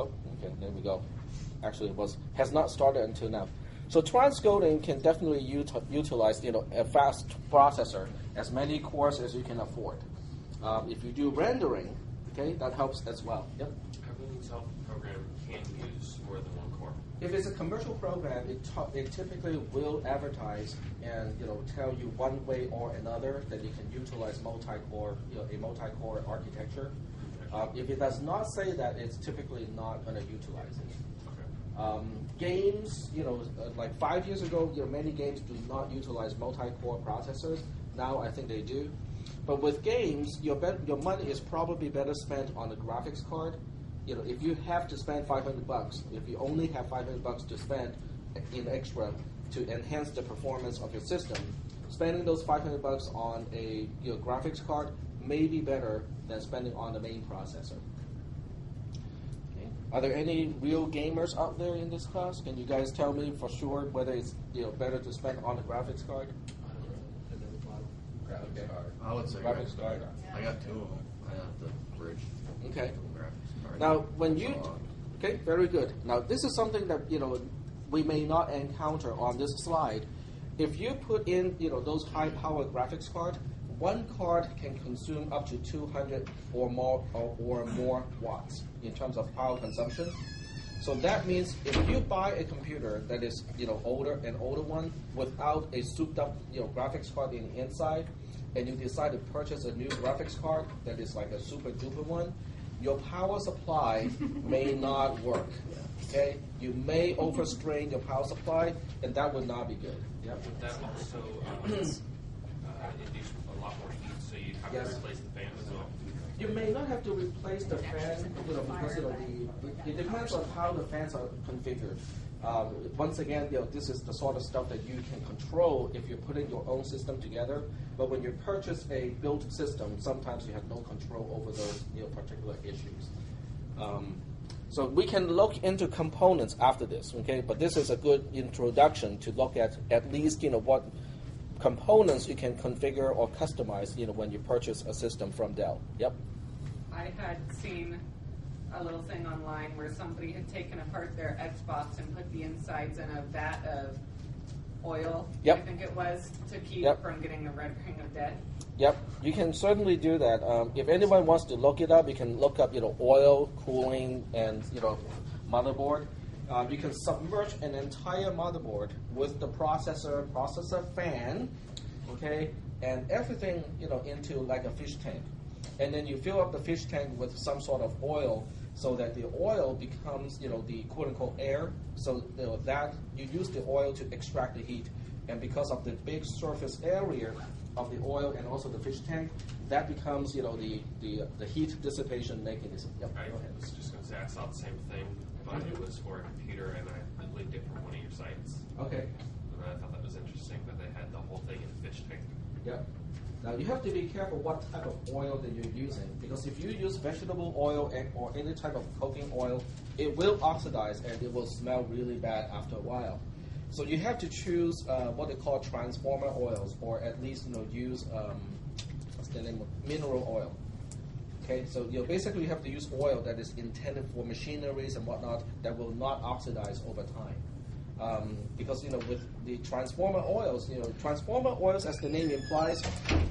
Oh, okay, there we go. Actually, has not started until now. So transcoding can definitely utilize a fast processor, as many cores as you can afford. If you do rendering, okay, that helps as well. Yep. Every self-program can use more than one core. If it's a commercial program, it typically will advertise and tell you one way or another that you can utilize multi-core, a multi-core architecture. If it does not say that, it's typically not going to utilize it. Games, like 5 years ago, many games do not utilize multi-core processors. Now I think they do. But with games, your money is probably better spent on a graphics card. If you have to spend $500, if you only have $500 to spend in extra to enhance the performance of your system, spending those $500 on a graphics card may be better than spending on the main processor. Are there any real gamers out there in this class? Can you guys tell me for sure whether it's better to spend on a graphics card? Graphics card. I would say graphics card. I got 2 of them. I got the bridge. Okay. Graphics card. Now, okay, very good. Now, this is something that we may not encounter on this slide. If you put in those high-power graphics cards, one card can consume up to 200 or more watts in terms of power consumption. So that means if you buy a computer that is an older one without a souped-up graphics card in the inside, and you decide to purchase a new graphics card that is like a super-duper one, your power supply may not work. Okay, you may overstrain your power supply, and that would not be good. Yeah. Would that also induce a lot more heat, so you'd have to replace the fan as well? You may not have to replace the fan, because it depends on how the fans are configured. Once again, this is the sort of stuff that you can control if you're putting your own system together. But when you purchase a built system, sometimes you have no control over those particular issues. So we can look into components after this, okay? But this is a good introduction to look at least what components you can configure or customize when you purchase a system from Dell. Yep. I had seen a little thing online where somebody had taken apart their Xbox and put the insides in a vat of oil, yep. I think it was, to keep yep. from getting the red ring of death. Yep, you can certainly do that. If anyone wants to look it up, you can look up oil, cooling, and motherboard. You can submerge an entire motherboard with the processor fan, okay, and everything into like a fish tank. And then you fill up the fish tank with some sort of oil so that the oil becomes the quote-unquote air. So that you use the oil to extract the heat. And because of the big surface area of the oil and also the fish tank, that becomes the heat dissipation mechanism. Yep. I was just going to say I saw the same thing, but it was for a computer, and I linked it from one of your sites. Okay. And I thought that was interesting that they had the whole thing in a fish tank. Yep. Now you have to be careful what type of oil that you're using, because if you use vegetable oil or any type of cooking oil, it will oxidize and it will smell really bad after a while. So you have to choose what they call transformer oils, or at least use what's the name of mineral oil. Okay, so basically you have to use oil that is intended for machineries and whatnot that will not oxidize over time. Because with the transformer oils, as the name implies,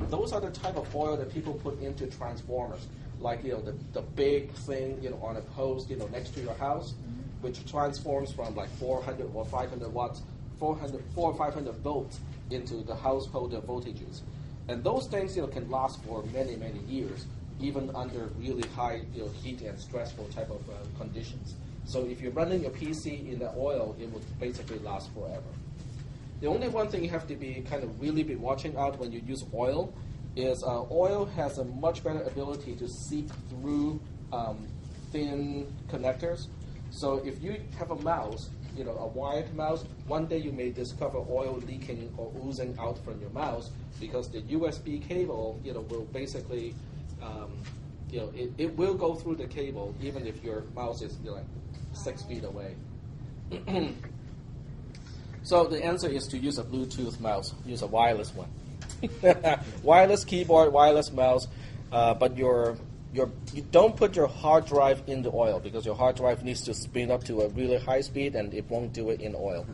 those are the type of oil that people put into transformers, like the big thing on a post next to your house, which transforms from like 400 or 500 watts, 400 or 500 volts into the household voltages, and those things can last for many years, even under really high heat and stressful type of conditions. So if you're running your PC in the oil, it will basically last forever. The only one thing you have to be really be watching out when you use oil is oil has a much better ability to seep through thin connectors. So if you have a mouse, a wired mouse, one day you may discover oil leaking or oozing out from your mouse because the USB cable, will basically, it will go through the cable even if your mouse is like 6 feet away. So the answer is to use a Bluetooth mouse. Use a wireless one. Wireless keyboard, wireless mouse, but your you don't put your hard drive in the oil because your hard drive needs to spin up to a really high speed and it won't do it in oil.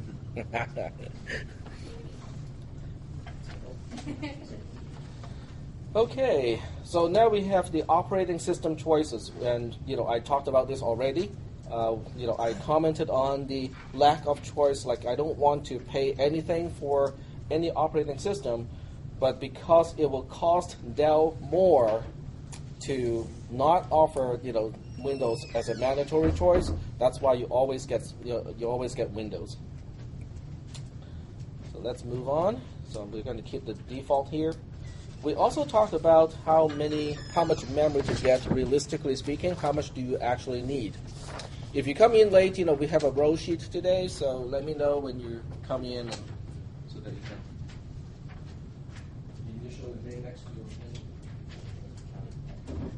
Okay, so now we have the operating system choices, and I talked about this already. I commented on the lack of choice, like I don't want to pay anything for any operating system, but because it will cost Dell more to not offer Windows as a mandatory choice, that's why you always get Windows. So let's move on. So we're going to keep the default here. We also talked about how much memory to get, realistically speaking. How much do you actually need? If you come in late, we have a row sheet today, so let me know when you come in so that you can initial the name next to your name.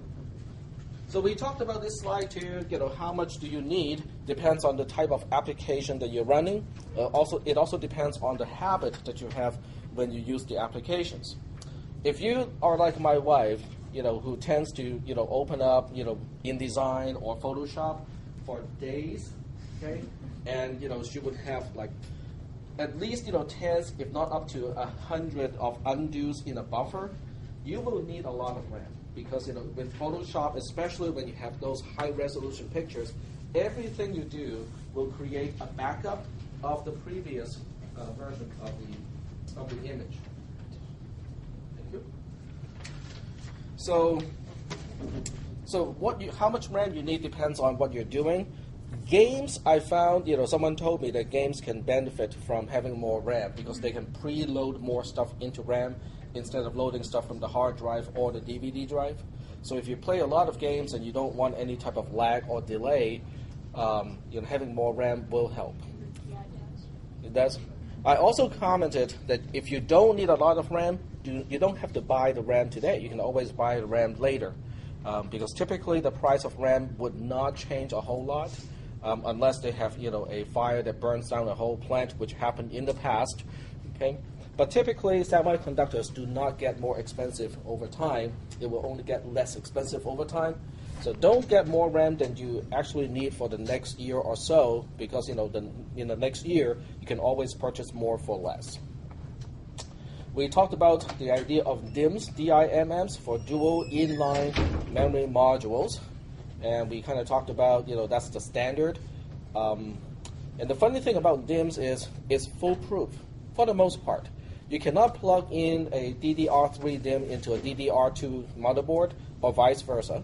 So we talked about this slide too, how much do you need depends on the type of application that you're running. It also depends on the habit that you have when you use the applications. If you are like my wife, who tends to, open up, InDesign or Photoshop for days, okay, and she would have like at least tens, if not up to 100 of undos in a buffer, you will need a lot of RAM because with Photoshop, especially when you have those high resolution pictures, everything you do will create a backup of the previous version of the image. So how much RAM you need depends on what you're doing. Games, I found, someone told me that games can benefit from having more RAM because they can preload more stuff into RAM instead of loading stuff from the hard drive or the DVD drive. So if you play a lot of games and you don't want any type of lag or delay, having more RAM will help. It does. I also commented that if you don't need a lot of RAM, you don't have to buy the RAM today. You can always buy the RAM later, because typically the price of RAM would not change a whole lot unless they have a fire that burns down a whole plant, which happened in the past. Okay, but typically semiconductors do not get more expensive over time. It will only get less expensive over time. So don't get more RAM than you actually need for the next year or so, because in the next year you can always purchase more for less. We talked about the idea of DIMMs, DIMMs, for dual inline memory modules, and we kind of talked about that's the standard. And the funny thing about DIMMs is it's foolproof for the most part. You cannot plug in a DDR3 DIMM into a DDR2 motherboard or vice versa.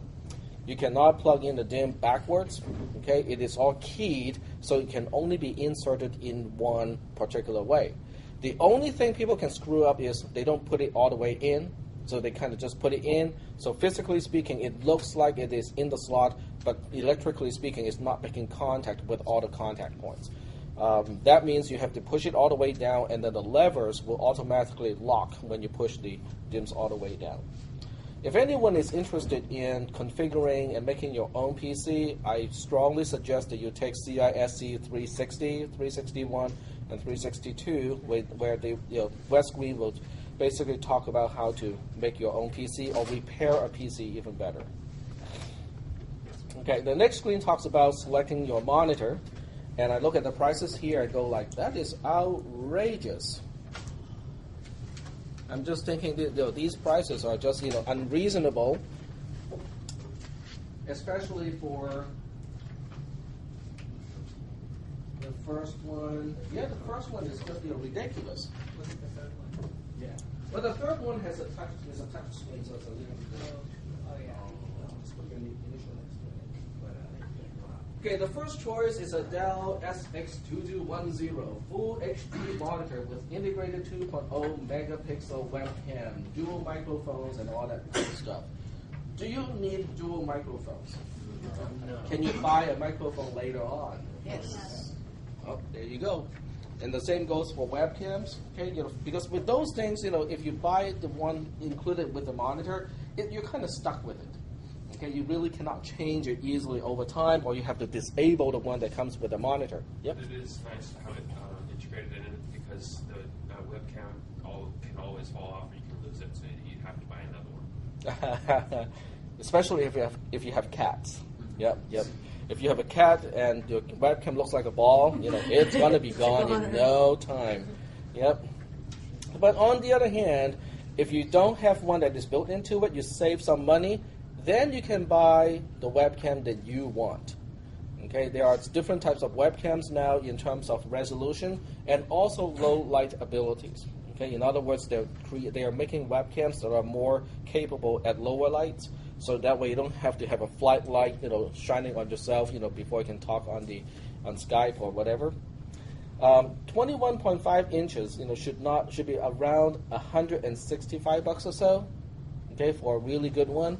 You cannot plug in the DIMM backwards. Okay, it is all keyed, so it can only be inserted in one particular way. The only thing people can screw up is they don't put it all the way in, so they kind of just put it in. So physically speaking, it looks like it is in the slot, but electrically speaking, it's not making contact with all the contact points. That means you have to push it all the way down, and then the levers will automatically lock when you push the DIMMs all the way down. If anyone is interested in configuring and making your own PC, I strongly suggest that you take cisc360, 361, and 362, where the West Green will basically talk about how to make your own PC or repair a PC even better. Okay, the next screen talks about selecting your monitor, and I look at the prices here, I go like, that is outrageous. I'm just thinking that these prices are just unreasonable, especially for the first one. Yeah, the first one is just ridiculous. Look at the third one. Yeah, but the third one has a touch screen, so it's a little bit. Oh yeah. Okay, the first choice is a Dell SX2210 Full HD monitor with integrated 2.0 megapixel webcam, dual microphones, and all that good stuff. Do you need dual microphones? No. Can you buy a microphone later on? Yes. Oh, there you go. And the same goes for webcams. Okay, because with those things, if you buy the one included with the monitor, you're kind of stuck with it. Okay, you really cannot change it easily over time, or you have to disable the one that comes with the monitor. Yep. It is nice to have it integrated in it because the webcam can always fall off, or you can lose it, so you have to buy another one. especially if you have cats. Yep. If you have a cat and your webcam looks like a ball, it's gonna be gone in no time. Yep. But on the other hand, if you don't have one that is built into it, you save some money, then you can buy the webcam that you want. Okay, there are different types of webcams now in terms of resolution and also low light abilities. Okay, in other words, they are making webcams that are more capable at lower lights, so that way you don't have to have a flight light, shining on yourself, before you can talk on Skype or whatever. 21.5 inches, should be around $165 or so. Okay, for a really good one.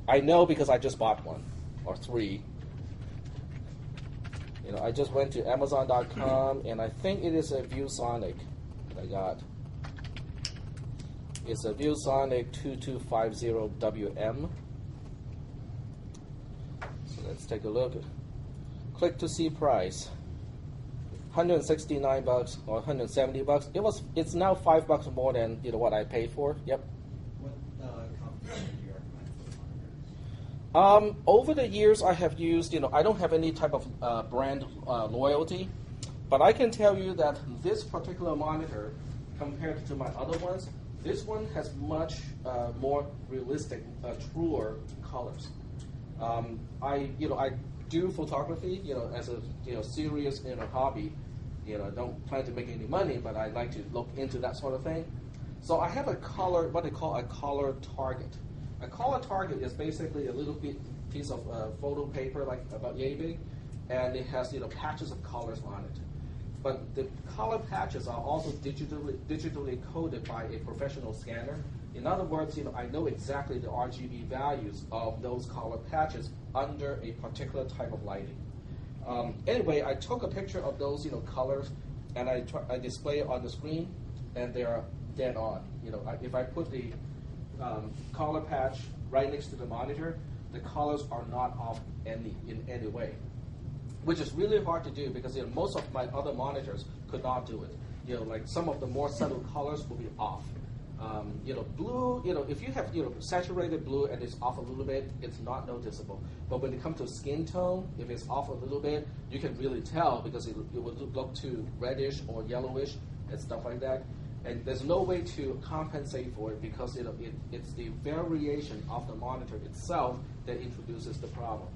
I know because I just bought one or three. I just went to Amazon.com and I think it is a ViewSonic that I got. It's a ViewSonic 2250WM. So let's take a look. Click to see price. $169 or $170. It's now $5 more than what I paid for. Yep. What competition do you recommend for the monitors? Over the years, I have used, I don't have any type of brand loyalty, but I can tell you that this particular monitor, compared to my other ones, this one has much more realistic, truer colors. I do photography, as a serious hobby. I don't plan to make any money, but I like to look into that sort of thing. So I have a color, what they call a color target. A color target is basically a little piece of photo paper, like about yay big, and it has patches of colors on it. But the color patches are also digitally coded by a professional scanner. In other words, I know exactly the RGB values of those color patches under a particular type of lighting. Anyway, I took a picture of those colors, and I display it on the screen, and they are dead on. If I put the color patch right next to the monitor, the colors are not off in any way, which is really hard to do because most of my other monitors could not do it. Like some of the more subtle colors will be off. Blue, if you have saturated blue and it's off a little bit, it's not noticeable. But when it comes to skin tone, if it's off a little bit, you can really tell because it will look too reddish or yellowish and stuff like that. And there's no way to compensate for it because it's the variation of the monitor itself that introduces the problem.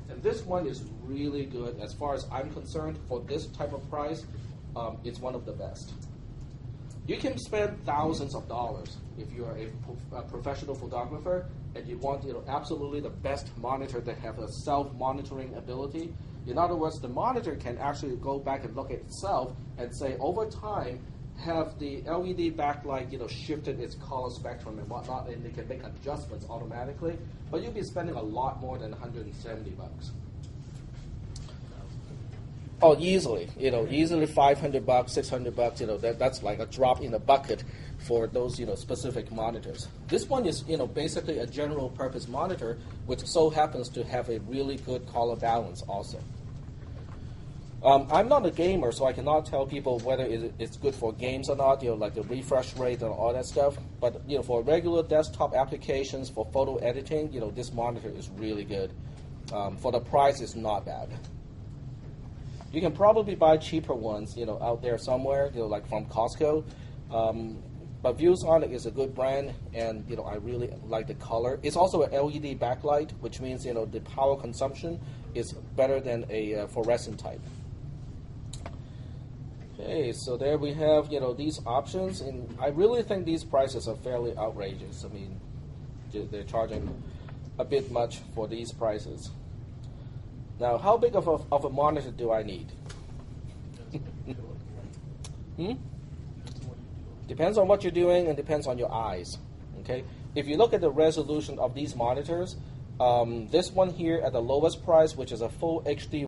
And this one is really good as far as I'm concerned. For this type of price, it's one of the best. You can spend thousands of dollars if you are a professional photographer and you want absolutely the best monitor that have a self-monitoring ability. In other words, the monitor can actually go back and look at itself and say, over time, have the LED backlight shifted its color spectrum and whatnot, and they can make adjustments automatically. But you'll be spending a lot more than $170. Oh, easily, easily $500, $600, that's like a drop in the bucket for those, specific monitors. This one is, basically a general purpose monitor, which so happens to have a really good color balance also. I'm not a gamer, so I cannot tell people whether it's good for games or not, like the refresh rate and all that stuff. But, for regular desktop applications, for photo editing, this monitor is really good. For the price, it's not bad. You can probably buy cheaper ones, out there somewhere, like from Costco. But ViewSonic is a good brand, and I really like the color. It's also an LED backlight, which means the power consumption is better than a fluorescent type. Okay, so there we have these options, and I really think these prices are fairly outrageous. I mean, they're charging a bit much for these prices. Now, how big of a monitor do I need? Depends on what you're doing and depends on your eyes. Okay, if you look at the resolution of these monitors, this one here at the lowest price, which is a full HD